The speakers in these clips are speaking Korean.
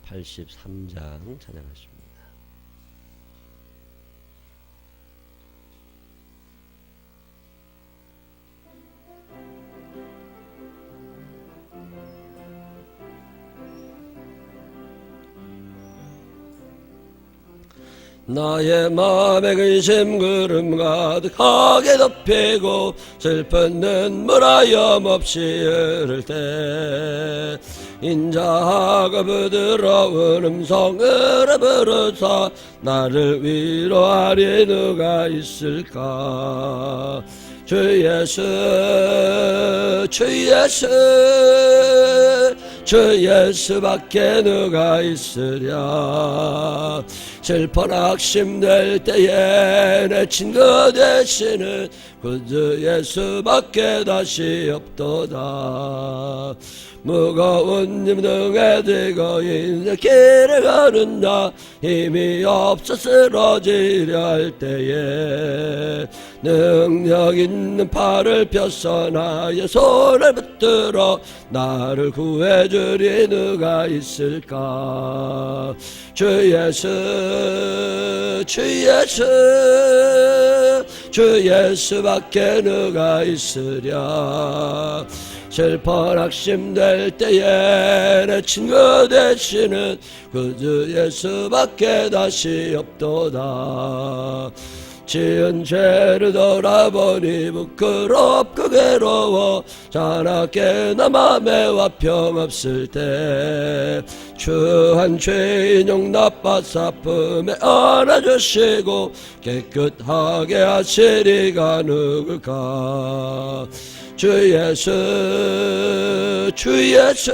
83장 찬양하십니다. 나의 마음에 근심 구름 가득하게 덮이고 슬픈 눈물 하염없이 흐를 때 인자하고 부드러운 음성으로 부르사 나를 위로하리 누가 있을까. 주 예수 주 예수 주 예수밖에 누가 있으랴. 슬퍼 낙심될 때에 내 친구 되시는 구주 예수밖에 다시 없도다. 무거운 짐 등에 지고 인생길을 가는다. 힘이 없어 쓰러지려 할 때에 능력 있는 팔을 펴서 나의 손을 붙들어 나를 구해주리 누가 있을까. 주 예수 주 예수 주 예수밖에 누가 있으랴. 슬퍼 낙심될 때에 내 친구 되시는 구주 예수밖에 다시 없도다. 지은 죄를 돌아보니 부끄럽고 괴로워 자나게 나 맘에 화평 없을 때 추한 죄인 용납받아 품에 안아주시고 깨끗하게 하시리가 누굴까. 주 예수 주 예수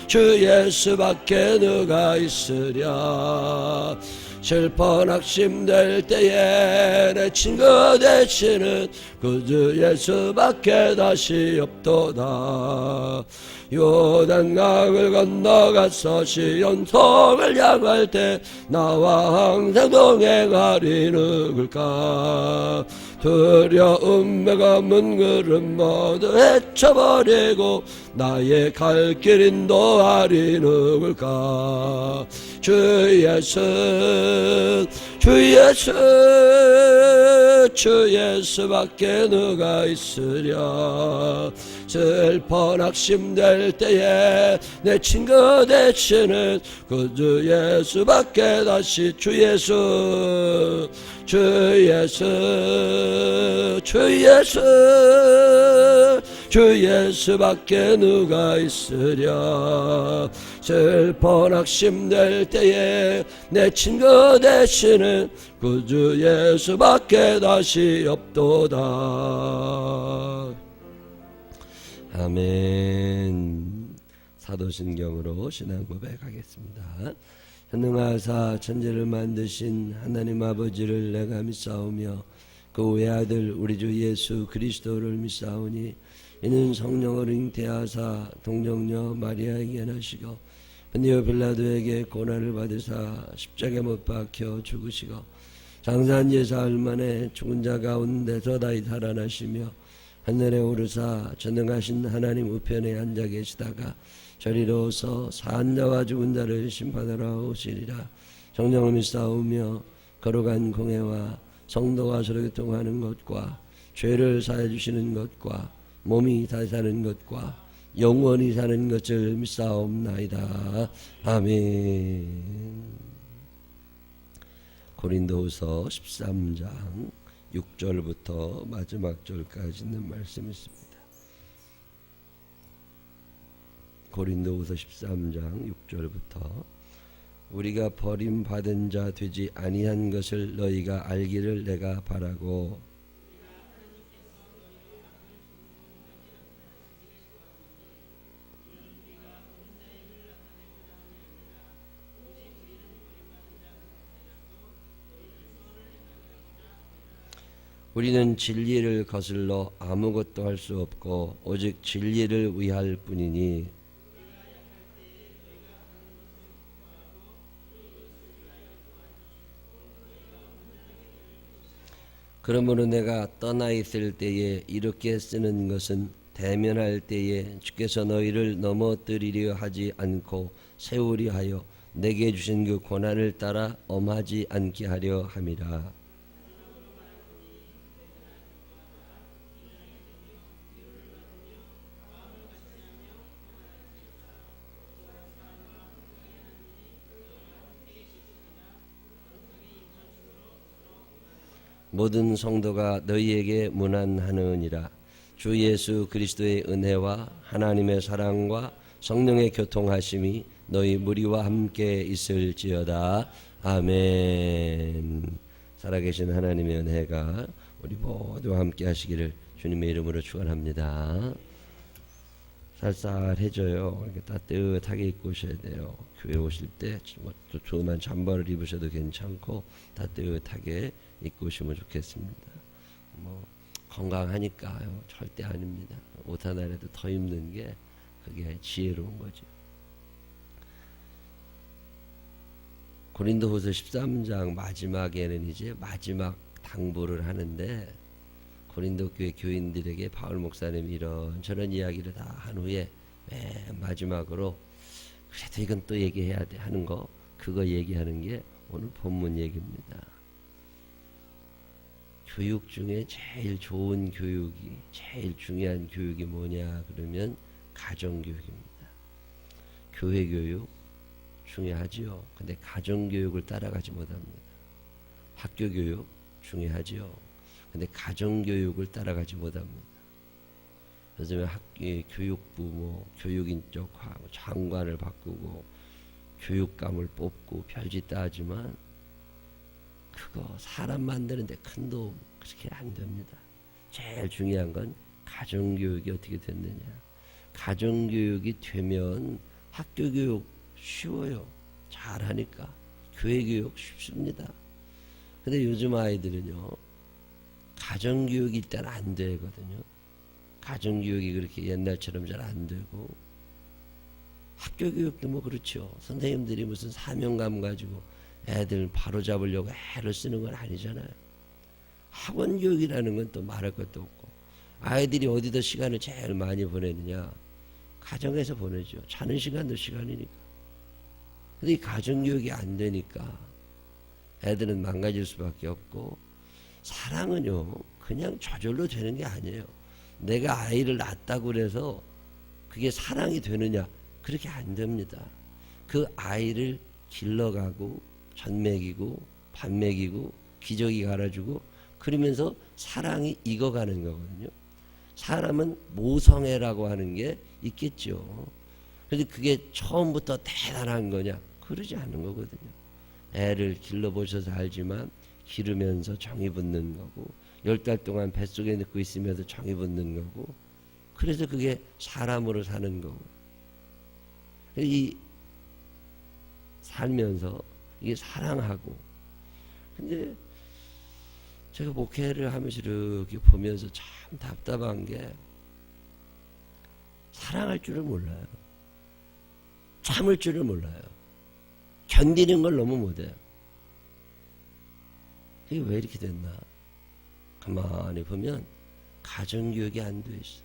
주 예수밖에 누가 있으랴. 슬퍼 낙심될 때에 내 친구 되시는 구주 예수밖에 다시 없도다. 요단강을 건너가서 시온성을 향할 때 나와 항상 동행하리 누굴까. 두려움에 검은 구름 모두 헤쳐버리고 나의 갈 길 인도하리 누굴까. 주 예수 주 예수 주 예수밖에 누가 있으랴. 슬퍼 낙심될 때에 내 친구 되시는 구주 예수밖에 다시 주 예수 주 예수 주 예수 주 예수밖에 누가 있으랴. 슬퍼 낙심될 때에 내 친구 되시는 구주 예수밖에 다시 없도다. 아멘. 사도신경으로 신앙 고백하겠습니다. 전능하사 천지를 만드신 하나님 아버지를 내가 믿사오며 그 외아들 우리 주 예수 그리스도를 믿사오니 이는 성령을 잉태하사 동정녀 마리아에게 나시고 본디오 빌라도에게 고난을 받으사 십자가에 못 박혀 죽으시고 장사한 지 사흘 만에 죽은 자 가운데서 다시 살아나시며 하늘에 오르사 전능하신 하나님 우편에 앉아 계시다가 저리로서 산 자와 죽은 자를 심판하러 오시리라. 성령을 믿사오며 거룩한 공회와 성도가 서로 교통하는 것과 죄를 사해 주시는 것과 몸이 다시 사는 것과 영원히 사는 것을 믿사옵나이다. 아멘. 고린도후서 13장 6절부터 마지막 절까지 있는 말씀이 있습니다. 고린도후서 13장 6절부터 우리가 버림받은 자 되지 아니한 것을 너희가 알기를 내가 바라고 우리는 진리를 거슬러 아무것도 할 수 없고 오직 진리를 위할 뿐이니 그러므로 내가 떠나 있을 때에 이렇게 쓰는 것은 대면할 때에 주께서 너희를 넘어뜨리려 하지 않고 세우리 하여 내게 주신 그 고난을 따라 엄하지 않게 하려 함이라. 모든 성도가 너희에게 문안하느니라. 주 예수 그리스도의 은혜와 하나님의 사랑과 성령의 교통하심이 너희 무리와 함께 있을지어다. 아멘. 살아계신 하나님의 은혜가 우리 모두와 함께 하시기를 주님의 이름으로 축원합니다. 쌀쌀해져요. 이렇게 따뜻하게 입고 오셔야 돼요. 교회 오실 때 조그만 잠바를 입으셔도 괜찮고 따뜻하게 입고 오시면 좋겠습니다. 건강하니까요. 절대 아닙니다. 옷 하나라도 더 입는 게 그게 지혜로운 거죠. 고린도후서 13장 마지막에는 이제 마지막 당부를 하는데 고린도 교회 교인들에게 바울 목사님이 이런저런 이야기를 다 한 후에 맨 마지막으로 그래도 이건 또 얘기해야 돼 하는 거, 그거 얘기하는 게 오늘 본문 얘기입니다. 교육 중에 제일 좋은 교육이, 제일 중요한 교육이 뭐냐 그러면 가정교육입니다. 교회 교육 중요하지요. 근데 가정교육을 따라가지 못합니다. 학교 교육 중요하지요. 근데 가정교육을 따라가지 못합니다. 요즘에 교육부 교육인적화 장관을 바꾸고 교육감을 뽑고 별짓 다 하지만 그거 사람 만드는데 큰 도움 그렇게 안 됩니다. 제일 중요한 건 가정교육이 어떻게 됐느냐. 가정교육이 되면 학교교육 쉬워요. 잘하니까. 교회교육 쉽습니다. 근데 요즘 아이들은요, 가정교육이 일단 안 되거든요. 가정교육이 그렇게 옛날처럼 잘 안 되고, 학교교육도 뭐 그렇죠. 선생님들이 무슨 사명감 가지고 애들 바로 잡으려고 애를 쓰는 건 아니잖아요. 학원교육이라는 건 또 말할 것도 없고, 아이들이 어디다 시간을 제일 많이 보내느냐, 가정에서 보내죠. 자는 시간도 시간이니까. 근데 이 가정교육이 안 되니까 애들은 망가질 수밖에 없고, 사랑은요 그냥 저절로 되는 게 아니에요. 내가 아이를 낳았다고 그래서 그게 사랑이 되느냐, 그렇게 안 됩니다. 그 아이를 길러가고 젖 먹이고 밥 먹이고 기저귀 갈아주고 그러면서 사랑이 익어가는 거거든요. 사람은 모성애라고 하는 게 있겠죠. 그런데 그게 처음부터 대단한 거냐, 그러지 않는 거거든요. 애를 길러보셔서 알지만 기르면서 정이 붙는 거고, 10달 동안 뱃속에 넣고 있으면서 정이 붙는 거고, 그래서 그게 사람으로 사는 거고, 이 살면서 이게 사랑하고. 근데 제가 목회를 하면서 이렇게 보면서 참 답답한 게, 사랑할 줄을 몰라요. 참을 줄을 몰라요. 견디는 걸 너무 못해요. 이게 왜 이렇게 됐나? 가만히 보면 가정교육이 안 돼 있어.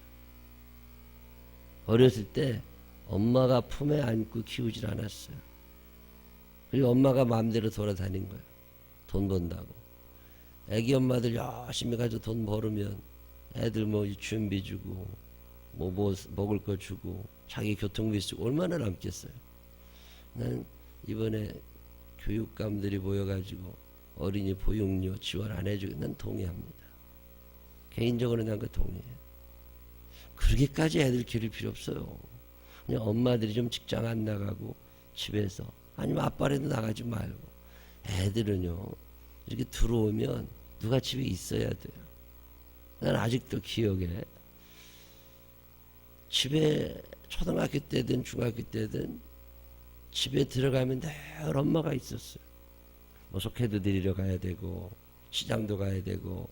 어렸을 때 엄마가 품에 안고 키우질 않았어요. 그리고 엄마가 마음대로 돌아다닌 거예요. 돈 번다고. 애기 엄마들 열심히 가지고 돈 벌으면 애들 뭐 준비 주고 뭐 먹을 거 주고 자기 교통비 쓰고 얼마나 남겠어요. 난 이번에 교육감들이 모여가지고 어린이 보육료 지원 안 해주고 난 동의합니다. 개인적으로 난 그 동의해요. 그렇게까지 애들 기를 필요 없어요. 그냥 엄마들이 좀 직장 안 나가고 집에서, 아니면 아빠라도 나가지 말고, 애들은요 이렇게 들어오면 누가 집에 있어야 돼요. 난 아직도 기억에 집에 초등학교 때든 중학교 때든 집에 들어가면 늘 엄마가 있었어요. 뭐 속회도 드리러 가야 되고 시장도 가야 되고.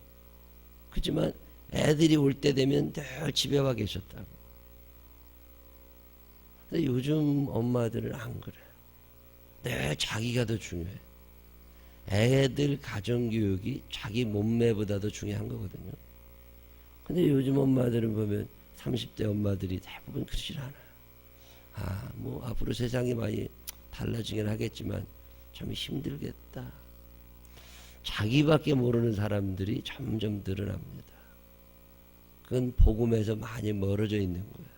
그렇지만 애들이 올 때 되면 늘 집에 와 계셨다고. 근데 요즘 엄마들은 안 그래요. 늘 자기가 더 중요해. 애들 가정교육이 자기 몸매보다도 중요한 거거든요. 근데 요즘 엄마들은 보면 30대 엄마들이 대부분 그러질 않아요. 뭐 앞으로 세상이 많이 달라지긴 하겠지만 참 힘들겠다. 자기밖에 모르는 사람들이 점점 늘어납니다. 그건 복음에서 많이 멀어져 있는 거예요.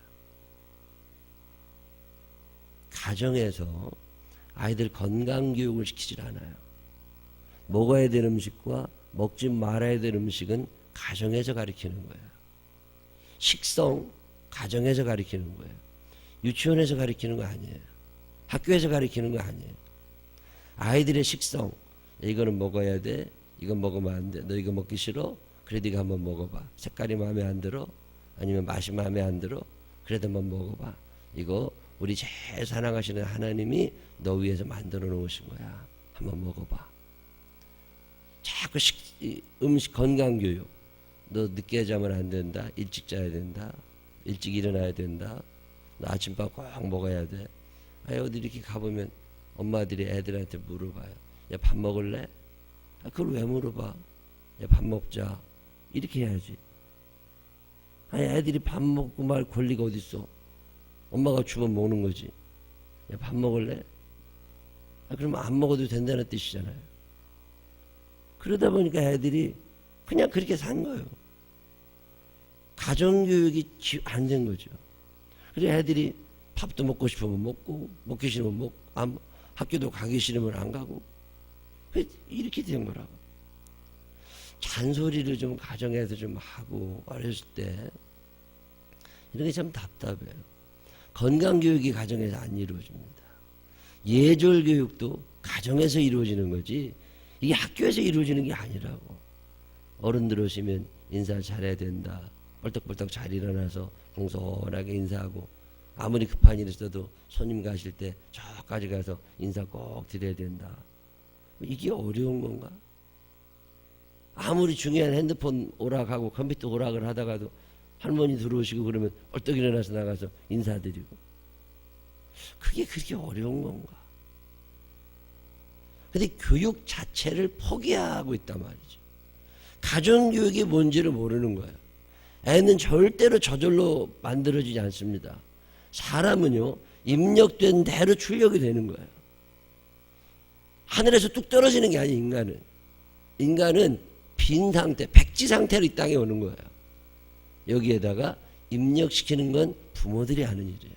가정에서 아이들 건강교육을 시키질 않아요. 먹어야 될 음식과 먹지 말아야 될 음식은 가정에서 가르치는 거예요. 식성, 가정에서 가르치는 거예요. 유치원에서 가르치는 거 아니에요. 학교에서 가르치는 거 아니에요. 아이들의 식성, 이거는 먹어야 돼, 이건 먹으면 안 돼, 너 이거 먹기 싫어? 그래도 이거 한번 먹어봐. 색깔이 마음에 안 들어? 아니면 맛이 마음에 안 들어? 그래도 한번 먹어봐. 이거 우리 제일 사랑하시는 하나님이 너 위해서 만들어 놓으신 거야. 한번 먹어봐. 자꾸 음식 건강교육. 너 늦게 자면 안 된다. 일찍 자야 된다. 일찍 일어나야 된다. 너 아침밥 꼭 먹어야 돼. 어디 이렇게 가보면 엄마들이 애들한테 물어봐요. 야, 밥 먹을래? 그걸 왜 물어봐? 야, 밥 먹자. 이렇게 해야지. 애들이 밥 먹고 말 권리가 어딨어? 엄마가 주면 먹는 거지. 야, 밥 먹을래? 그러면 안 먹어도 된다는 뜻이잖아요. 그러다 보니까 애들이 그냥 그렇게 산 거예요. 가정교육이 안 된 거죠. 그래서 애들이 밥도 먹고 싶으면 먹고, 먹기 싫으면 먹고, 학교도 가기 싫으면 안 가고, 이렇게 된 거라고. 잔소리를 좀 가정에서 좀 하고, 어렸을 때, 이런 게 참 답답해요. 건강교육이 가정에서 안 이루어집니다. 예절교육도 가정에서 이루어지는 거지, 이게 학교에서 이루어지는 게 아니라고. 어른들 오시면 인사 잘해야 된다. 벌떡벌떡 잘 일어나서 공손하게 인사하고, 아무리 급한 일 있어도 손님 가실 때 저까지 가서 인사 꼭 드려야 된다. 이게 어려운 건가? 아무리 중요한 핸드폰 오락하고 컴퓨터 오락을 하다가도 할머니 들어오시고 그러면 벌떡 일어나서 나가서 인사드리고, 그게 그렇게 어려운 건가? 근데 교육 자체를 포기하고 있단 말이죠. 가정교육이 뭔지를 모르는 거예요. 애는 절대로 저절로 만들어지지 않습니다. 사람은요, 입력된 대로 출력이 되는 거예요. 하늘에서 뚝 떨어지는 게 아니에요. 인간은 빈 상태, 백지 상태로 이 땅에 오는 거예요. 여기에다가 입력시키는 건 부모들이 하는 일이에요.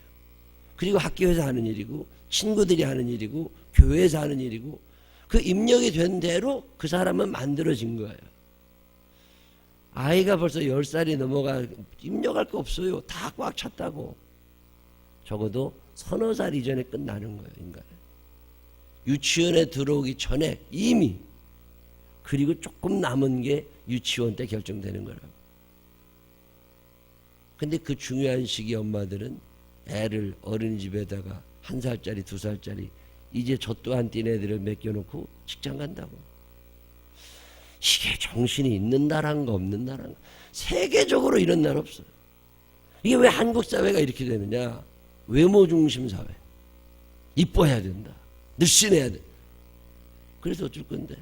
그리고 학교에서 하는 일이고, 친구들이 하는 일이고, 교회에서 하는 일이고, 그 입력이 된 대로 그 사람은 만들어진 거예요. 아이가 벌써 10살이 넘어가 입력할 거 없어요. 다 꽉 찼다고. 적어도 서너 살 이전에 끝나는 거예요, 인간은. 유치원에 들어오기 전에 이미, 그리고 조금 남은 게 유치원 때 결정되는 거라고. 근데 그 중요한 시기 엄마들은 애를 어린이집에다가 1살짜리, 2살짜리 이제 젖도 안 뛴 애들을 맡겨놓고 직장 간다고. 이게 정신이 있는 나라인가 없는 나라인가. 세계적으로 이런 나라 없어요. 이게 왜 한국 사회가 이렇게 되느냐. 외모 중심 사회. 이뻐해야 된다. 늘씬해야 돼. 그래서 어쩔 건데.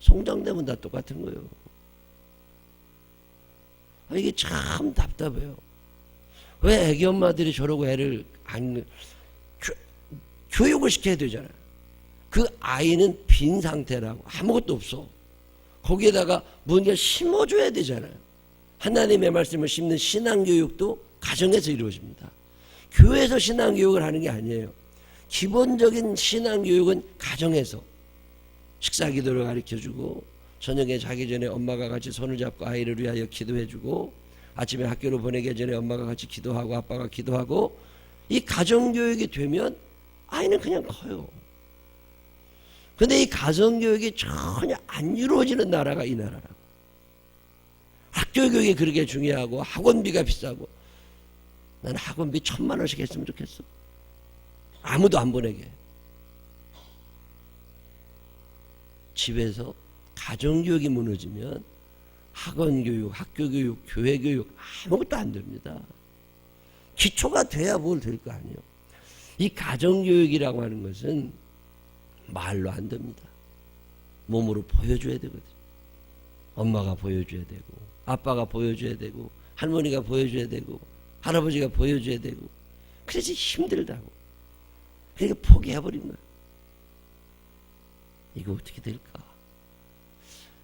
성장되면 다 똑같은 거예요. 이게 참 답답해요. 왜 애기 엄마들이 저러고 애를 교육을 시켜야 되잖아요. 그 아이는 빈 상태라고. 아무것도 없어. 거기에다가 뭔가 심어줘야 되잖아요. 하나님의 말씀을 심는 신앙교육도 가정에서 이루어집니다. 교회에서 신앙교육을 하는 게 아니에요. 기본적인 신앙교육은 가정에서 식사기도를 가르쳐주고, 저녁에 자기 전에 엄마가 같이 손을 잡고 아이를 위하여 기도해주고, 아침에 학교로 보내기 전에 엄마가 같이 기도하고 아빠가 기도하고, 이 가정교육이 되면 아이는 그냥 커요. 근데 이 가정교육이 전혀 안 이루어지는 나라가 이 나라라고. 학교교육이 그렇게 중요하고 학원비가 비싸고. 나는 학원비 1,000만 원씩 했으면 좋겠어. 아무도 안 보내게. 집에서 가정교육이 무너지면 학원교육, 학교교육, 교회교육 아무것도 안 됩니다. 기초가 돼야 뭘 될 거 아니에요. 이 가정교육이라고 하는 것은 말로 안 됩니다. 몸으로 보여줘야 되거든요. 엄마가 보여줘야 되고, 아빠가 보여줘야 되고, 할머니가 보여줘야 되고, 할아버지가 보여줘야 되고, 그래서 힘들다고. 그러니까 포기해버린 거야. 이거 어떻게 될까?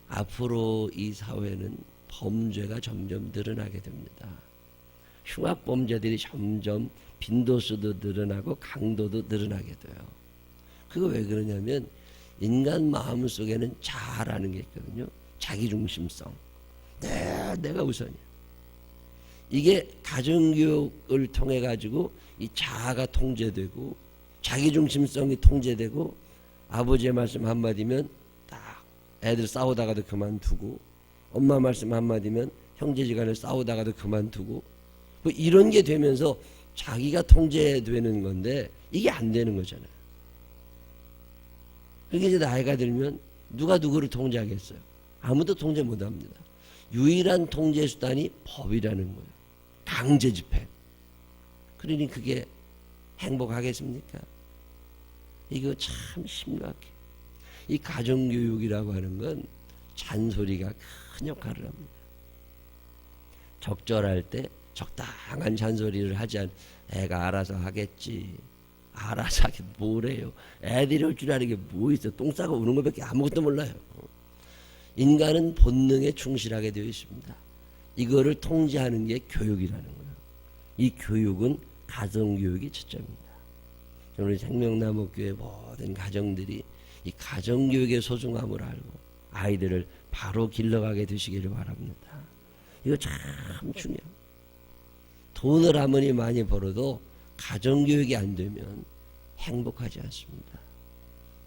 앞으로 이 사회는 범죄가 점점 늘어나게 됩니다. 흉악범죄들이 점점 빈도수도 늘어나고 강도도 늘어나게 돼요. 그거 왜 그러냐면 인간 마음속에는 자아라는 게 있거든요. 자기중심성. 내가 우선이야. 이게 가정교육을 통해 가지고 이 자아가 통제되고 자기중심성이 통제되고 아버지의 말씀 한마디면 딱 애들 싸우다가도 그만두고 엄마 말씀 한마디면 형제지간에 싸우다가도 그만두고 뭐 이런 게 되면서 자기가 통제되는 건데 이게 안 되는 거잖아요. 그게 이제 나이가 들면 누가 누구를 통제하겠어요? 아무도 통제 못합니다. 유일한 통제 수단이 법이라는 거예요. 강제 집행. 그러니 그게 행복하겠습니까? 이거 참 심각해. 이 가정교육이라고 하는 건 잔소리가 큰 역할을 합니다. 적절할 때 적당한 잔소리를 하지 않 애가 알아서 하겠지. 알아서 하긴 뭐래요. 애들이 할 줄 아는 게 뭐 있어. 똥 싸고 우는 것밖에 아무것도 몰라요. 인간은 본능에 충실하게 되어 있습니다. 이거를 통제하는 게 교육이라는 거예요. 이 교육은 가정교육이 초점입니다. 우리 생명나무교회 모든 가정들이 이 가정교육의 소중함을 알고 아이들을 바로 길러가게 되시기를 바랍니다. 이거 참 중요합니다. 돈을 아무리 많이 벌어도 가정교육이 안 되면 행복하지 않습니다.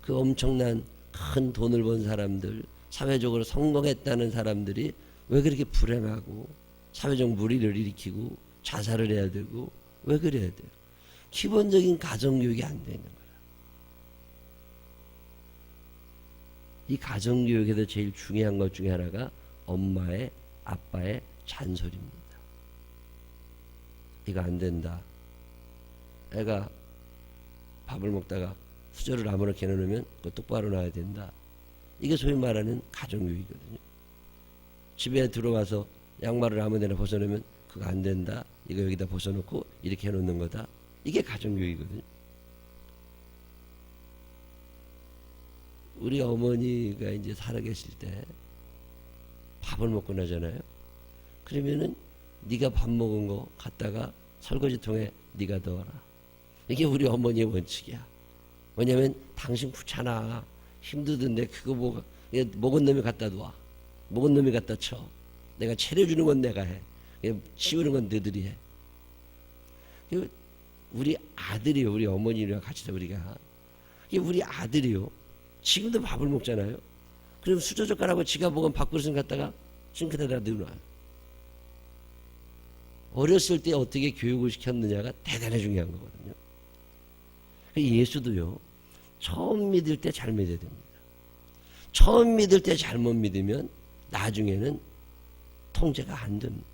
그 엄청난 큰 돈을 번 사람들, 사회적으로 성공했다는 사람들이 왜 그렇게 불행하고 사회적 무리를 일으키고 자살을 해야 되고 왜 그래야 돼요? 기본적인 가정교육이 안 되는 거예요. 이 가정교육에서 제일 중요한 것 중에 하나가 엄마의 아빠의 잔소리입니다. 이거 안 된다. 애가 밥을 먹다가 수저를 아무렇게 넣으면 그거 똑바로 놔야 된다. 이게 소위 말하는 가정교육이거든요. 집에 들어와서 양말을 아무 데나 벗어놓으면 그거 안 된다. 이거 여기다 벗어놓고 이렇게 해놓는 거다. 이게 가정교육이거든요. 우리 어머니가 이제 살아계실 때 밥을 먹고 나잖아요. 그러면은 네가 밥 먹은 거 갖다가 설거지통에 네가 넣어라. 이게 우리 어머니의 원칙이야. 왜냐면 당신 귀찮아. 힘들던데 그거 먹은 놈이 갖다 놔. 먹은 놈이 갖다 쳐. 내가 차려주는 건 내가 해. 치우는 건 너희들이 해. 우리 아들이요. 우리 어머니랑 같이 우리가. 이게 우리 아들이요. 지금도 밥을 먹잖아요. 그럼 수저젓가락으로 지가 먹은 밥그릇을 갖다가 싱크대에다 넣어놔요. 어렸을 때 어떻게 교육을 시켰느냐가 대단히 중요한 거거든요. 예수도요. 처음 믿을 때 잘 믿어야 됩니다. 처음 믿을 때 잘못 믿으면 나중에는 통제가 안 됩니다.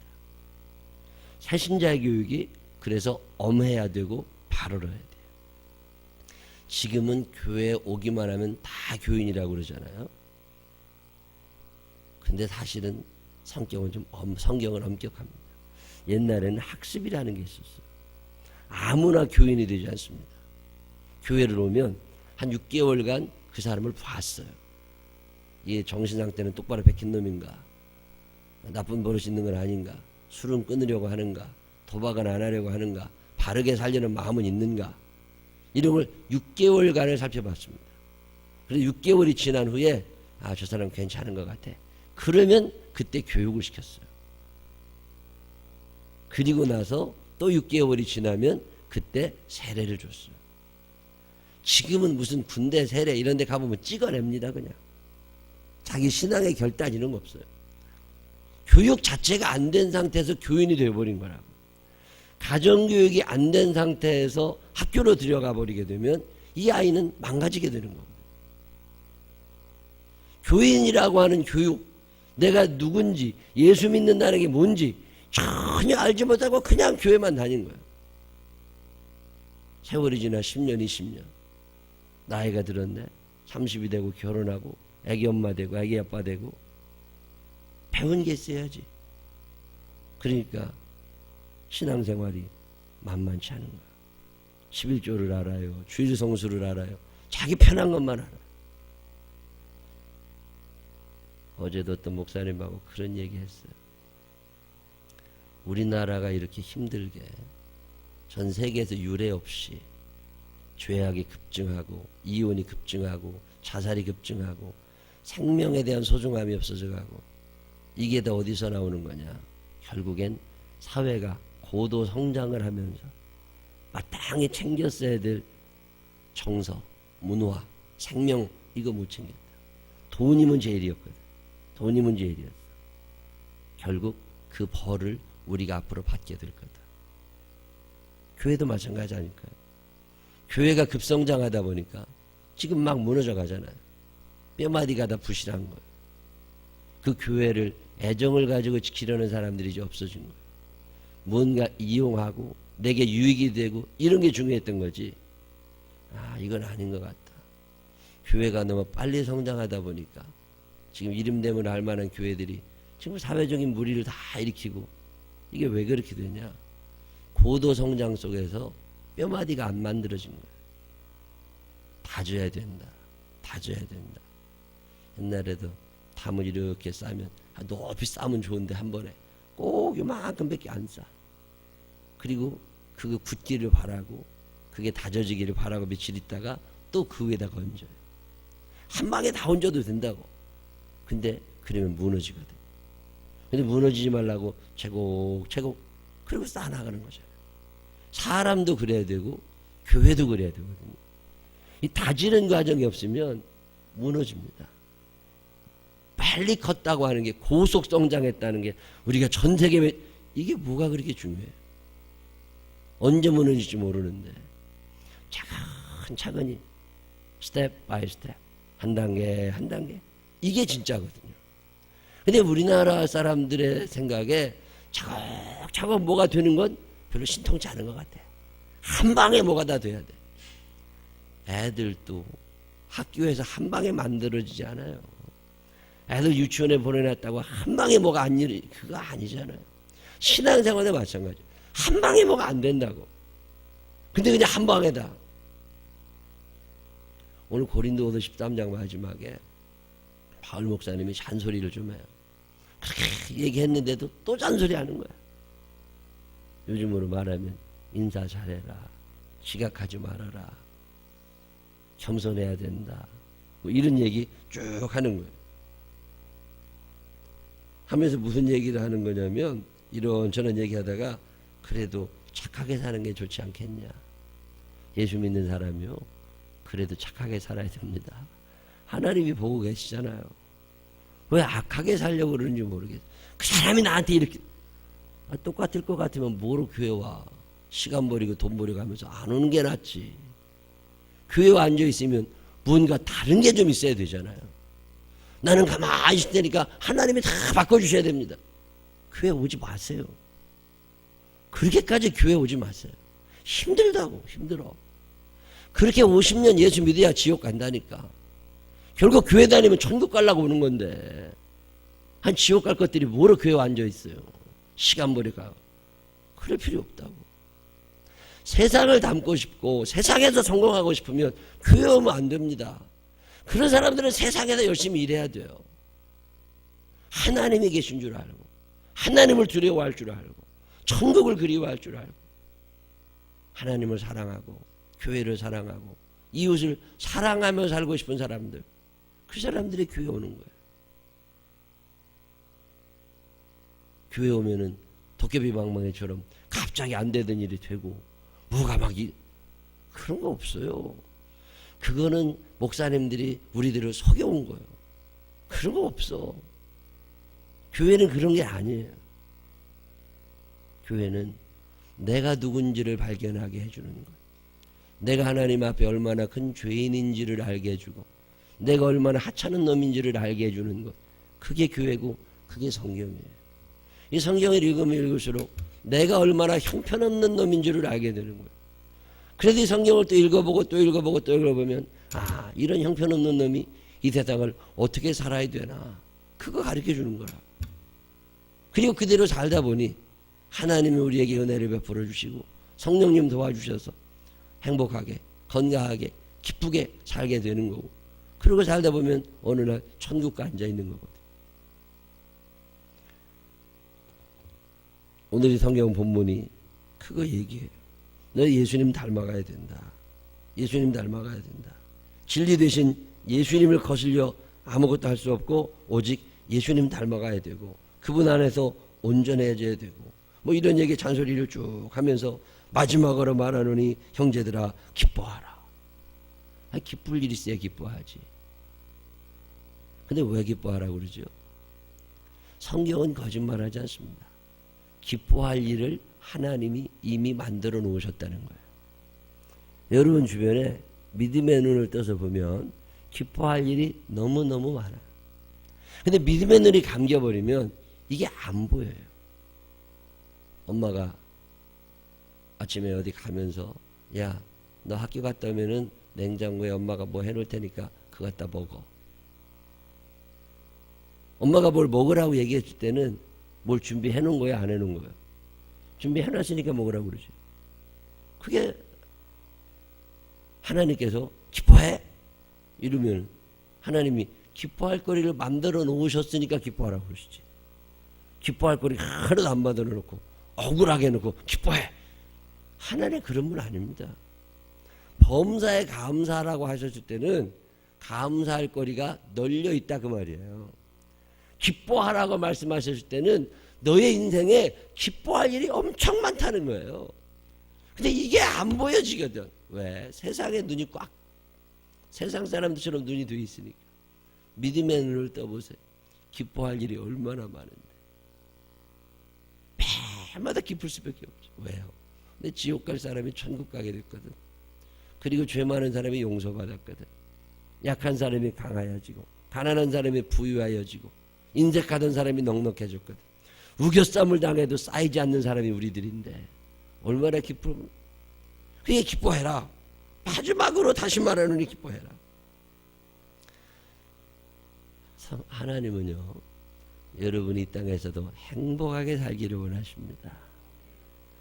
새신자의 교육이 그래서 엄해야 되고 바로러야 돼요. 지금은 교회에 오기만 하면 다 교인이라고 그러잖아요. 근데 사실은 성경은 엄격합니다. 옛날에는 학습이라는 게 있었어요. 아무나 교인이 되지 않습니다. 교회를 오면 한 6개월간 그 사람을 봤어요. 이게 정신상태는 똑바로 베낀 놈인가, 나쁜 버릇이 있는 건 아닌가, 술은 끊으려고 하는가, 도박은 안 하려고 하는가, 바르게 살려는 마음은 있는가, 이런 걸 6개월간을 살펴봤습니다. 그래서 6개월이 지난 후에 저 사람 괜찮은 것 같아. 그러면 그때 교육을 시켰어요. 그리고 나서 또 6개월이 지나면 그때 세례를 줬어요. 지금은 무슨 군대 세례 이런 데 가보면 찍어냅니다. 그냥 자기 신앙의 결단 이런 거 없어요. 교육 자체가 안 된 상태에서 교인이 되어버린 거라고. 가정교육이 안 된 상태에서 학교로 들여가 버리게 되면 이 아이는 망가지게 되는 겁니다. 교인이라고 하는 교육, 내가 누군지, 예수 믿는다는 게 뭔지 전혀 알지 못하고 그냥 교회만 다닌 거예요. 세월이 지나 10년, 20년. 나이가 들었네. 30이 되고 결혼하고 애기 엄마 되고 애기 아빠 되고 배운 게 있어야지. 그러니까 신앙생활이 만만치 않은 거예요. 11조를 알아요. 주일 성수를 알아요. 자기 편한 것만 알아요. 어제도 어떤 목사님하고 그런 얘기 했어요. 우리나라가 이렇게 힘들게 전 세계에서 유례 없이 죄악이 급증하고 이혼이 급증하고 자살이 급증하고 생명에 대한 소중함이 없어져 가고 이게 다 어디서 나오는 거냐. 결국엔 사회가 고도 성장을 하면서 마땅히 챙겼어야 될 정서, 문화, 생명 이거 못 챙겼다. 돈이 문제일이었거든. 돈이 문제일이었어. 결국 그 벌을 우리가 앞으로 받게 될 거다. 교회도 마찬가지 아닐까요? 교회가 급성장하다 보니까 지금 막 무너져 가잖아요. 뼈마디가 다 부실한 거예요. 그 교회를 애정을 가지고 지키려는 사람들이 이제 없어진 거예요. 뭔가 이용하고 내게 유익이 되고 이런 게 중요했던 거지. 이건 아닌 것 같다. 교회가 너무 빨리 성장하다 보니까 지금 이름 되면 알만한 교회들이 지금 사회적인 무리를 다 일으키고 이게 왜 그렇게 되냐. 고도 성장 속에서 뼈마디가 안 만들어진 거예요. 다 줘야 된다. 다 줘야 된다. 옛날에도 담을 이렇게 싸면 높이 싸면 좋은데 한 번에 꼭 요만큼밖에 안 싸. 그리고 그거 굳기를 바라고 그게 다져지기를 바라고 며칠 있다가 또 그 위에다 얹어요. 한 방에 다 얹어도 된다고. 근데 그러면 무너지거든. 근데 무너지지 말라고 채곡채곡 그리고 쌓아나가는 거잖아요. 사람도 그래야 되고 교회도 그래야 되거든요. 이 다지는 과정이 없으면 무너집니다. 빨리 컸다고 하는 게 고속 성장했다는 게 우리가 전 세계에 이게 뭐가 그렇게 중요해요. 언제 무너질지 모르는데 차근차근히 스텝 바이 스텝 한 단계 한 단계 이게 진짜거든요. 근데 우리나라 사람들의 생각에 차곡차곡 뭐가 되는 건 별로 신통치 않은 것 같아. 한 방에 뭐가 다 돼야 돼. 애들도 학교에서 한 방에 만들어지지 않아요. 애들 유치원에 보내놨다고 한 방에 뭐가 안 일이 그거 아니잖아요. 신앙생활도 마찬가지. 한 방에 뭐가 안 된다고. 근데 그냥 한 방에다. 오늘 고린도후서 13장 마지막에 바울 목사님이 잔소리를 좀 해요. 그렇게 얘기했는데도 또 잔소리하는 거야. 요즘으로 말하면 인사 잘해라. 지각하지 말아라. 겸손해야 된다. 뭐 이런 얘기 쭉 하는 거예요. 하면서 무슨 얘기를 하는 거냐면 이런저런 얘기하다가 그래도 착하게 사는 게 좋지 않겠냐. 예수 믿는 사람이요. 그래도 착하게 살아야 됩니다. 하나님이 보고 계시잖아요. 왜 악하게 살려고 그러는지 모르겠어요. 그 사람이 나한테 이렇게 똑같을 것 같으면 뭐로 교회 와. 시간 버리고 돈 버리고 하면서 안 오는 게 낫지. 교회에 앉아있으면 뭔가 다른 게 좀 있어야 되잖아요. 나는 가만히 있을 테니까 하나님이 다 바꿔주셔야 됩니다. 교회 오지 마세요. 그렇게까지 교회 오지 마세요. 힘들다고. 힘들어. 그렇게 50년 예수 믿어야 지옥 간다니까. 결국 교회 다니면 천국 가려고 오는 건데 한 지옥 갈 것들이 뭐로 교회에 앉아있어요. 시간 버리고. 그럴 필요 없다고. 세상을 닮고 싶고 세상에서 성공하고 싶으면 교회 오면 안 됩니다. 그런 사람들은 세상에서 열심히 일해야 돼요. 하나님이 계신 줄 알고 하나님을 두려워할 줄 알고 천국을 그리워할 줄 알고 하나님을 사랑하고 교회를 사랑하고 이웃을 사랑하며 살고 싶은 사람들, 그 사람들이 교회 오는 거예요. 교회 오면은 도깨비 방망이처럼 갑자기 안 되던 일이 되고 뭐가 막 그런 거 없어요. 그거는 목사님들이 우리들을 속여온 거예요. 그런 거 없어. 교회는 그런 게 아니에요. 교회는 내가 누군지를 발견하게 해주는 거예요. 내가 하나님 앞에 얼마나 큰 죄인인지를 알게 해주고 내가 얼마나 하찮은 놈인지를 알게 해주는 것. 그게 교회고 그게 성경이에요. 이 성경을 읽으면 읽을수록 내가 얼마나 형편없는 놈인 줄을 알게 되는 거예요. 그래서 이 성경을 또 읽어보고 또 읽어보고 또 읽어보면 이런 형편없는 놈이 이 세상을 어떻게 살아야 되나 그거 가르쳐 주는 거라. 그리고 그대로 살다 보니 하나님이 우리에게 은혜를 베풀어 주시고 성령님 도와주셔서 행복하게 건강하게 기쁘게 살게 되는 거고, 그러고 살다 보면 어느 날 천국 가 앉아 있는 거거든. 오늘의 성경 본문이 그거 얘기해요. 너 예수님 닮아가야 된다. 예수님 닮아가야 된다. 진리 대신 예수님을 거슬려 아무것도 할 수 없고 오직 예수님 닮아가야 되고 그분 안에서 온전해져야 되고, 뭐 이런 얘기 잔소리를 쭉 하면서 마지막으로 말하노니 형제들아 기뻐하라. 기쁠 일이 있어야 기뻐하지. 근데 왜 기뻐하라고 그러죠? 성경은 거짓말하지 않습니다. 기뻐할 일을 하나님이 이미 만들어 놓으셨다는 거예요. 여러분 주변에 믿음의 눈을 떠서 보면 기뻐할 일이 너무너무 많아. 근데 믿음의 눈이 감겨버리면 이게 안 보여요. 엄마가 아침에 어디 가면서 야, 너 학교 갔다 오면은 냉장고에 엄마가 뭐 해놓을 테니까 그거 갖다 먹어. 엄마가 뭘 먹으라고 얘기했을 때는 뭘 준비해 놓은 거야, 안 해놓은 거야? 준비해 놨으니까 먹으라고 그러지. 그게 하나님께서 기뻐해? 이러면 하나님이 기뻐할 거리를 만들어 놓으셨으니까 기뻐하라고 그러시지. 기뻐할 거리 하나도 안 만들어 놓고 억울하게 해놓고 기뻐해. 하나님 그런 분 아닙니다. 범사에 감사하라고 하셨을 때는 감사할 거리가 널려 있다 그 말이에요. 기뻐하라고 말씀하셨을 때는 너의 인생에 기뻐할 일이 엄청 많다는 거예요. 근데 이게 안 보여지거든. 왜? 세상에 눈이 꽉, 세상 사람들처럼 눈이 돼 있으니까. 믿음의 눈을 떠보세요. 기뻐할 일이 얼마나 많은데. 매일마다 기쁠 수밖에 없죠. 왜요? 근데 지옥 갈 사람이 천국 가게 됐거든. 그리고 죄 많은 사람이 용서받았거든. 약한 사람이 강하여지고 가난한 사람이 부유하여지고 인색하던 사람이 넉넉해졌거든. 우겨쌈을 당해도 쌓이지 않는 사람이 우리들인데 얼마나 기쁨. 그게 기뻐해라. 마지막으로 다시 말하노니 기뻐해라. 하나님은요, 여러분이 이 땅에서도 행복하게 살기를 원하십니다.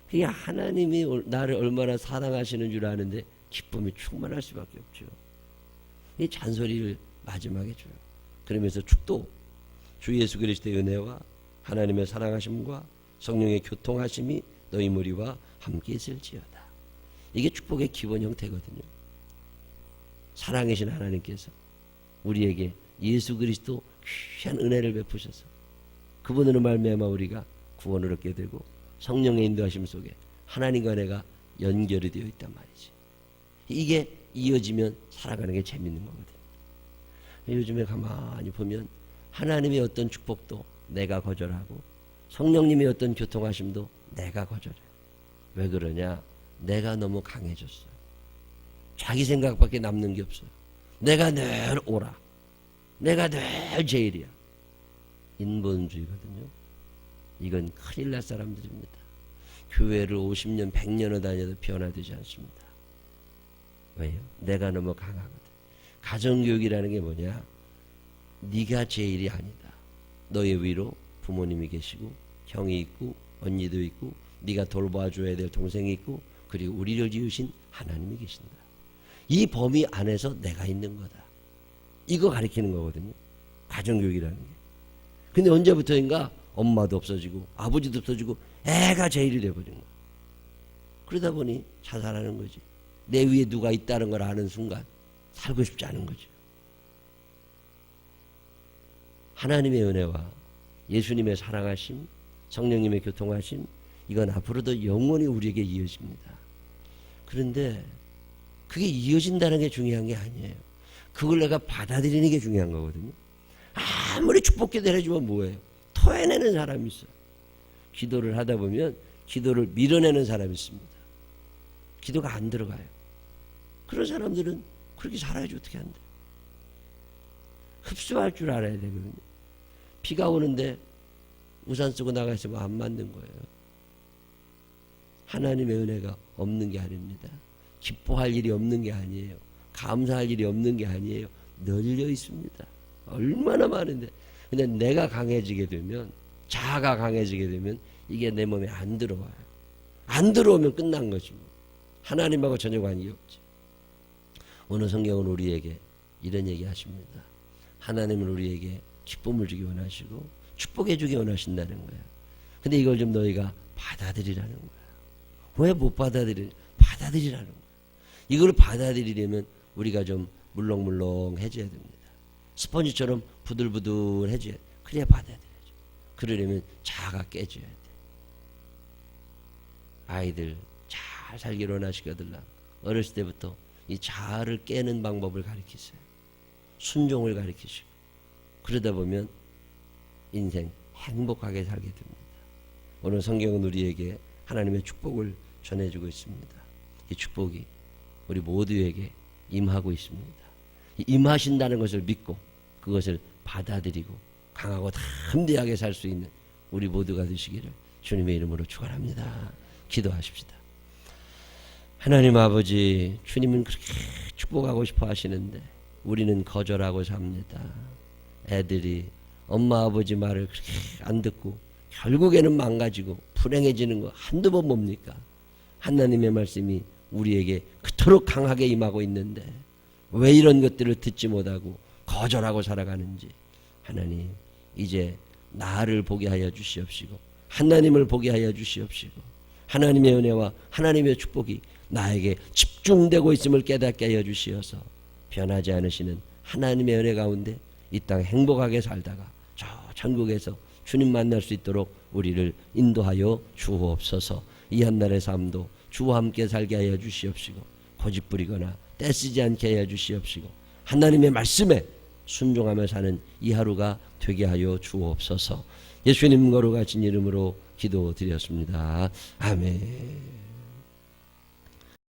그게 하나님이 나를 얼마나 사랑하시는 줄 아는데 기쁨이 충만할 수밖에 없죠. 이 잔소리를 마지막에 줘요. 그러면서 축도, 주 예수 그리스도의 은혜와 하나님의 사랑하심과 성령의 교통하심이 너희 무리와 함께 있을지어다. 이게 축복의 기본 형태거든요. 사랑이신 하나님께서 우리에게 예수 그리스도 귀한 은혜를 베푸셔서 그분으로 말미암아 우리가 구원을 얻게 되고 성령의 인도하심 속에 하나님과 내가 연결이 되어 있단 말이지. 이게 이어지면 살아가는 게 재밌는 거거든요. 요즘에 가만히 보면 하나님의 어떤 축복도 내가 거절하고 성령님의 어떤 교통하심도 내가 거절해요. 왜 그러냐? 내가 너무 강해졌어요. 자기 생각밖에 남는 게 없어요. 내가 늘 오라. 내가 늘 제일이야. 인본주의거든요. 이건 큰일 날 사람들입니다. 교회를 50년, 100년을 다녀도 변화되지 않습니다. 왜요? 내가 너무 강하거든. 가정교육이라는 게 뭐냐? 네가 제일이 아니다. 너의 위로 부모님이 계시고 형이 있고 언니도 있고 네가 돌봐줘야 될 동생이 있고 그리고 우리를 지으신 하나님이 계신다. 이 범위 안에서 내가 있는 거다. 이거 가리키는 거거든요. 가정교육이라는 게. 근데 언제부터인가 엄마도 없어지고 아버지도 없어지고 애가 제일이 돼버린 거야. 그러다 보니 자살하는 거지. 내 위에 누가 있다는 걸 아는 순간 살고 싶지 않은 거죠. 하나님의 은혜와 예수님의 사랑하심, 성령님의 교통하심, 이건 앞으로도 영원히 우리에게 이어집니다. 그런데 그게 이어진다는 게 중요한 게 아니에요. 그걸 내가 받아들이는 게 중요한 거거든요. 아무리 축복기도 해주면 뭐예요? 토해내는 사람이 있어요. 기도를 하다 보면 기도를 밀어내는 사람이 있습니다. 기도가 안 들어가요. 그런 사람들은 그렇게 살아야지 어떻게 한대. 흡수할 줄 알아야 되거든요. 비가 오는데 우산 쓰고 나가 있으면 안 맞는 거예요. 하나님의 은혜가 없는 게 아닙니다. 기뻐할 일이 없는 게 아니에요. 감사할 일이 없는 게 아니에요. 널려 있습니다. 얼마나 많은데. 근데 내가 강해지게 되면, 자아가 강해지게 되면 이게 내 몸에 안 들어와요. 안 들어오면 끝난 거지. 하나님하고 전혀 관계없지. 오늘 성경은 우리에게 이런 얘기 하십니다. 하나님은 우리에게 기쁨을 주기 원하시고 축복해 주기 원하신다는 거야. 근데 이걸 좀 너희가 받아들이라는 거야. 왜 못 받아들이라는 거야. 이걸 받아들이려면 우리가 좀 물렁물렁해져야 됩니다. 스펀지처럼 부들부들해져야 돼. 그래야 받아들여야죠. 그러려면 자아가 깨져야 돼. 아이들 잘 살기를 원하시거든. 어렸을 때부터 이 자아를 깨는 방법을 가르치세요. 순종을 가르치시고 그러다 보면 인생 행복하게 살게 됩니다. 오늘 성경은 우리에게 하나님의 축복을 전해주고 있습니다. 이 축복이 우리 모두에게 임하고 있습니다. 임하신다는 것을 믿고 그것을 받아들이고 강하고 담대하게 살 수 있는 우리 모두가 되시기를 주님의 이름으로 축원합니다. 기도하십시다. 하나님 아버지, 주님은 그렇게 축복하고 싶어 하시는데 우리는 거절하고 삽니다. 애들이 엄마 아버지 말을 그렇게 안 듣고 결국에는 망가지고 불행해지는 거 한두 번 뭡니까? 하나님의 말씀이 우리에게 그토록 강하게 임하고 있는데 왜 이런 것들을 듣지 못하고 거절하고 살아가는지 하나님 이제 나를 보게 하여 주시옵시고 하나님을 보게 하여 주시옵시고 하나님의 은혜와 하나님의 축복이 나에게 집중되고 있음을 깨닫게 하여 주시어서 변하지 않으시는 하나님의 은혜 가운데 이 땅 행복하게 살다가 저 천국에서 주님 만날 수 있도록 우리를 인도하여 주옵소서. 이 한날의 삶도 주와 함께 살게 하여 주시옵시고 고집부리거나 떼쓰지 않게 하여 주시옵시고 하나님의 말씀에 순종하며 사는 이 하루가 되게 하여 주옵소서. 예수님 거룩하신 이름으로 기도드렸습니다. 아멘.